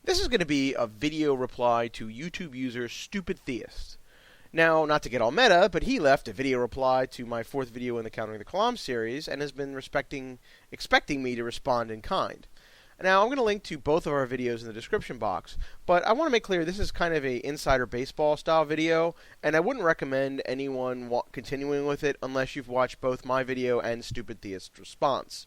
This is going to be a video reply to YouTube user StupidTheist. Now, not to get all meta, but he left a video reply to my fourth video in the Countering the Kalam series and has been expecting me to respond in kind. Now, I'm going to link to both of our videos in the description box, but I want to make clear this is kind of a insider baseball style video, and I wouldn't recommend anyone continuing with it unless you've watched both my video and StupidTheist's response.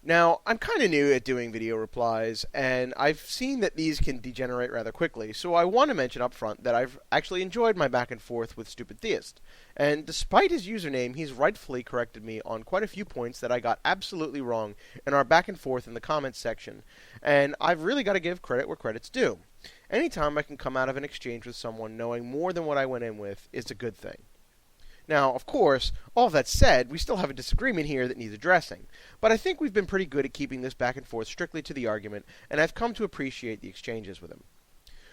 Now, I'm kind of new at doing video replies, and I've seen that these can degenerate rather quickly, so I want to mention up front that I've actually enjoyed my back and forth with StupidTheist. And despite his username, he's rightfully corrected me on quite a few points that I got absolutely wrong in our back and forth in the comments section, and I've really got to give credit where credit's due. Anytime I can come out of an exchange with someone knowing more than what I went in with is a good thing. Now, of course, all that said, we still have a disagreement here that needs addressing, but I think we've been pretty good at keeping this back and forth strictly to the argument, and I've come to appreciate the exchanges with him.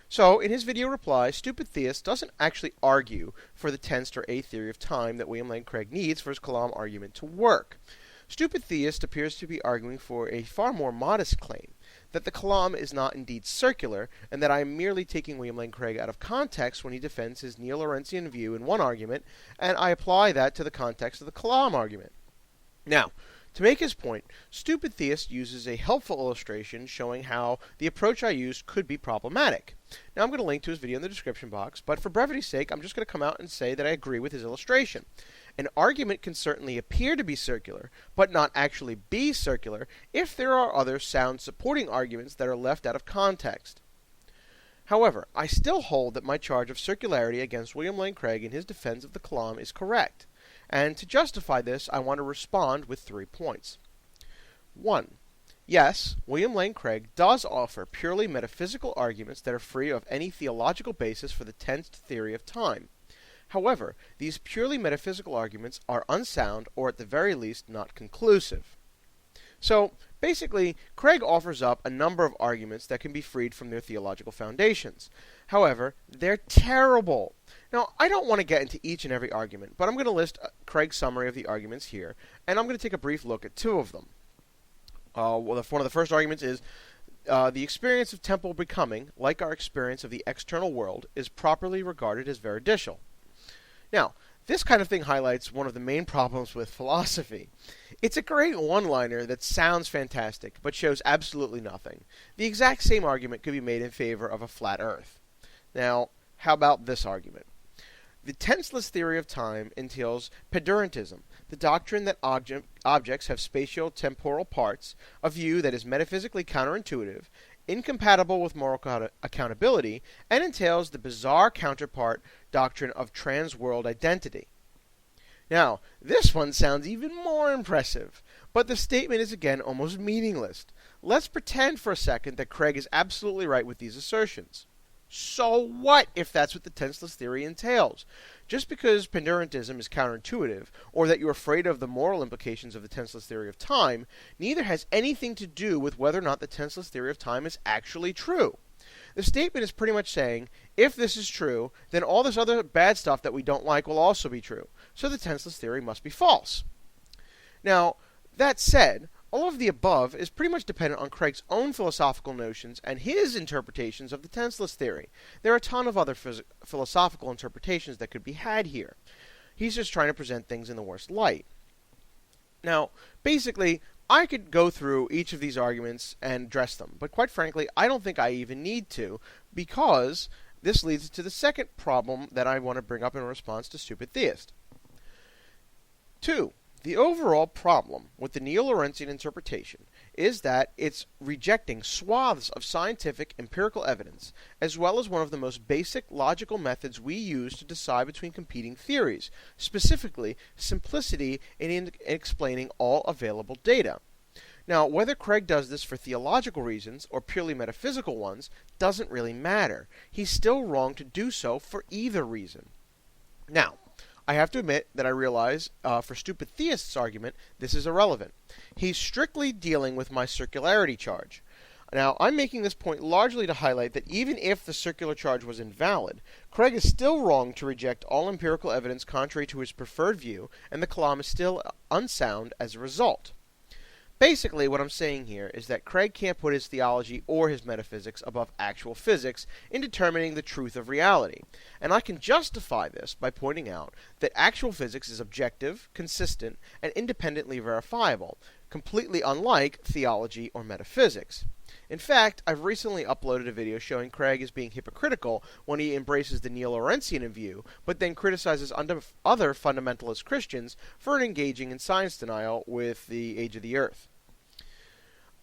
So, in his video reply, StupidTheist doesn't actually argue for the tensed or A theory of time that William Lane Craig needs for his Kalam argument to work. StupidTheist appears to be arguing for a far more modest claim, that the Kalam is not indeed circular, and that I am merely taking William Lane Craig out of context when he defends his neo-Lorentzian view in one argument, and I apply that to the context of the Kalam argument. Now, to make his point, StupidTheist uses a helpful illustration showing how the approach I used could be problematic. Now, I'm going to link to his video in the description box, but for brevity's sake, I'm just going to come out and say that I agree with his illustration. An argument can certainly appear to be circular, but not actually be circular if there are other sound supporting arguments that are left out of context. However, I still hold that my charge of circularity against William Lane Craig in his defense of the Kalam is correct, and to justify this, I want to respond with 3 points. 1. Yes, William Lane Craig does offer purely metaphysical arguments that are free of any theological basis for the tensed theory of time. However, these purely metaphysical arguments are unsound, or at the very least, not conclusive. So, basically, Craig offers up a number of arguments that can be freed from their theological foundations. However, they're terrible. Now, I don't want to get into each and every argument, but I'm going to list Craig's summary of the arguments here, and I'm going to take a brief look at 2 of them. One of the first arguments is, the experience of temporal becoming, like our experience of the external world, is properly regarded as veridicial. Now, this kind of thing highlights one of the main problems with philosophy. It's a great one-liner that sounds fantastic, but shows absolutely nothing. The exact same argument could be made in favor of a flat Earth. Now, how about this argument? The tenseless theory of time entails pedurantism, the doctrine that objects have spatio-temporal parts, a view that is metaphysically counterintuitive, incompatible with moral accountability, and entails the bizarre counterpart doctrine of trans-world identity. Now, this one sounds even more impressive, but the statement is again almost meaningless. Let's pretend for a second that Craig is absolutely right with these assertions. So what if that's what the tenseless theory entails? Just because pedurantism is counterintuitive, or that you're afraid of the moral implications of the tenseless theory of time, neither has anything to do with whether or not the tenseless theory of time is actually true. The statement is pretty much saying, if this is true, then all this other bad stuff that we don't like will also be true. So the tenseless theory must be false. Now, that said, all of the above is pretty much dependent on Craig's own philosophical notions and his interpretations of the tenseless theory. There are a ton of other philosophical interpretations that could be had here. He's just trying to present things in the worst light. Now, basically, I could go through each of these arguments and address them, but quite frankly, I don't think I even need to, because this leads to the second problem that I want to bring up in response to StupidTheist. 2. The overall problem with the neo-Lorentzian interpretation is that it's rejecting swaths of scientific empirical evidence, as well as one of the most basic logical methods we use to decide between competing theories, specifically simplicity in explaining all available data. Now, whether Craig does this for theological reasons or purely metaphysical ones doesn't really matter. He's still wrong to do so for either reason. Now, I have to admit that I realize, for StupidTheist's argument, this is irrelevant. He's strictly dealing with my circularity charge. Now, I'm making this point largely to highlight that even if the circular charge was invalid, Craig is still wrong to reject all empirical evidence contrary to his preferred view, and the Kalam is still unsound as a result. Basically, what I'm saying here is that Craig can't put his theology or his metaphysics above actual physics in determining the truth of reality. And I can justify this by pointing out that actual physics is objective, consistent, and independently verifiable, completely unlike theology or metaphysics. In fact, I've recently uploaded a video showing Craig is being hypocritical when he embraces the Neo-Lawrencean view, but then criticizes other fundamentalist Christians for engaging in science denial with the age of the earth.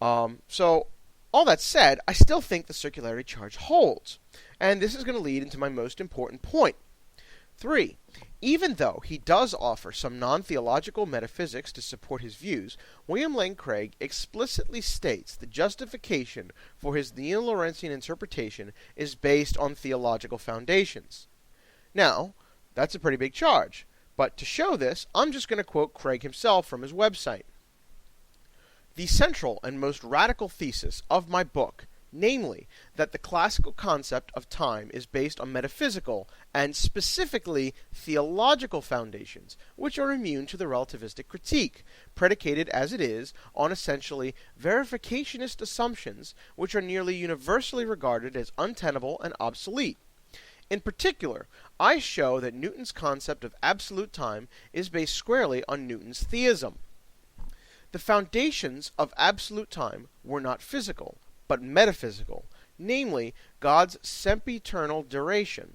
So, all that said, I still think the circularity charge holds. And this is going to lead into my most important point. 3. Even though he does offer some non-theological metaphysics to support his views, William Lane Craig explicitly states the justification for his Neo-Lawrencean interpretation is based on theological foundations. Now, that's a pretty big charge, but to show this, I'm just going to quote Craig himself from his website. The central and most radical thesis of my book, namely, that the classical concept of time is based on metaphysical and specifically theological foundations, which are immune to the relativistic critique, predicated as it is on essentially verificationist assumptions which are nearly universally regarded as untenable and obsolete. In particular, I show that Newton's concept of absolute time is based squarely on Newton's theism. The foundations of absolute time were not physical, but metaphysical, namely God's sempiternal duration.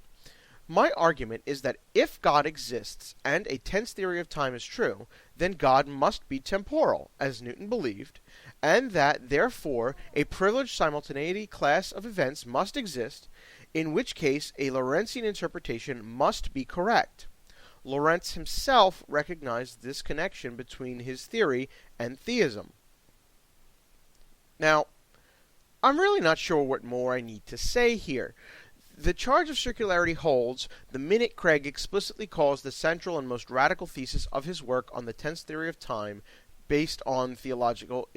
My argument is that if God exists and a tense theory of time is true, then God must be temporal, as Newton believed, and that therefore a privileged simultaneity class of events must exist, in which case a Lawrencean interpretation must be correct. Lawrence himself recognized this connection between his theory and theism. Now, I'm really not sure what more I need to say here. The charge of circularity holds the minute Craig explicitly calls the central and most radical thesis of his work on the tense theory of time based on theological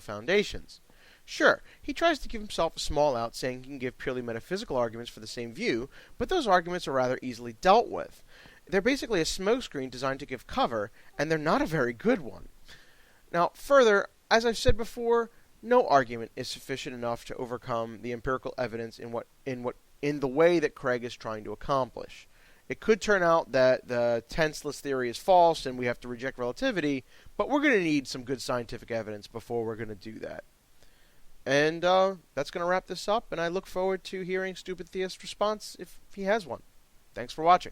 foundations. Sure, he tries to give himself a small out, saying he can give purely metaphysical arguments for the same view, but those arguments are rather easily dealt with. They're basically a smokescreen designed to give cover, and they're not a very good one. Now, further, as I've said before, no argument is sufficient enough to overcome the empirical evidence in the way that Craig is trying to accomplish. It could turn out that the tenseless theory is false and we have to reject relativity, but we're going to need some good scientific evidence before we're going to do that. And that's going to wrap this up, and I look forward to hearing Stupid Theist's response if he has one. Thanks for watching.